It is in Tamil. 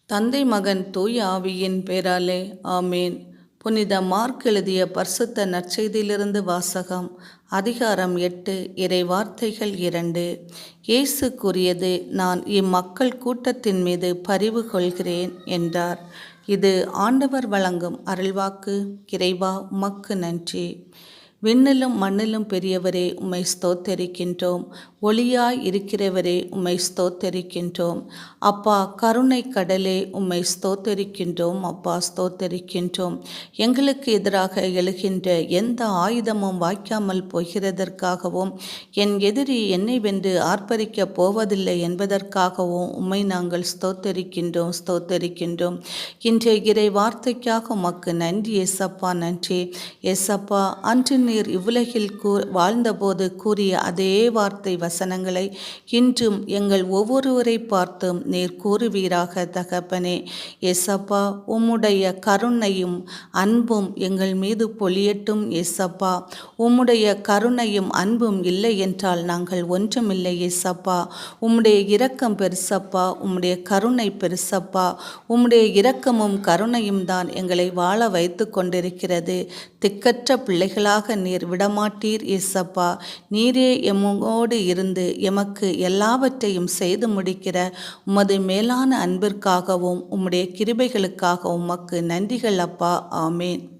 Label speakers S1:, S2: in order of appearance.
S1: தந்தை மகன் தூய ஆவியின் பேராலே ஆமேன். புனித மார்க் எழுதிய பரிசுத்த நற்செய்தியிலிருந்து வாசகம். அதிகாரம் 8, இறை வார்த்தைகள் 2. இயேசு கூறியது, நான் இம்மக்கள் கூட்டத்தின் மீது பரிவு கொள்கிறேன் என்றார். இது ஆண்டவர் வழங்கும் அருள்வாக்கு. இறைவா, உமக்கு நன்றி. விண்ணிலும் மண்ணிலும் பெரியவரே, உம்மை ஸ்தோத்தரிக்கின்றோம். ஒளியாய் இருக்கிறவரே, உம்மை ஸ்தோத்தரிக்கின்றோம். அப்பா, கருணை கடலே, உம்மை ஸ்தோத்தரிக்கின்றோம். அப்பா, ஸ்தோத்தரிக்கின்றோம். எங்களுக்கு எதிராக எழுகின்ற எந்த ஆயுதமும் வாய்க்காமல் போகிறதற்காகவும், என் எதிரி என்னை வென்று ஆர்ப்பரிக்கப் போவதில்லை என்பதற்காகவும் உம்மை நாங்கள் ஸ்தோத்தரிக்கின்றோம். இன்றைய இறை வார்த்தைக்காக உமக்கு நன்றி ஏசப்பா, நன்றி ஏசப்பா. அன்று நீர் இவ்வுலகில் வாழ்ந்தபோது கூறிய அதே வார்த்தை வசனங்களை இன்றும் எங்கள் ஒவ்வொருவரை பார்த்தும் நீர் கூறுவீராக தகப்பனே. ஏசப்பா, உம்முடைய கருணையும் அன்பும் எங்கள் மீது பொழியட்டும் ஏசப்பா. உம்முடைய கருணையும் அன்பும் இல்லை என்றால் நாங்கள் ஒன்றுமில்லை ஏசப்பா. உம்முடைய இரக்கம் பெருசப்பா, உம்முடைய கருணை பெருசப்பா. உம்முடைய இரக்கமும் கருணையும் தான் எங்களை வாழ வைத்து கொண்டிருக்கிறது. திக்கற்ற பிள்ளைகளாக நீர் விடமாட்டீர் ஏசப்பா. நீரே எம்மோடு இருந்து எமக்கு எல்லாவற்றையும் செய்து முடிக்கிற உமது மேலான அன்பிற்காகவும் உம்முடைய கிருபைகளுக்காகவும் உமக்கு நன்றிகள் அப்பா. ஆமேன்.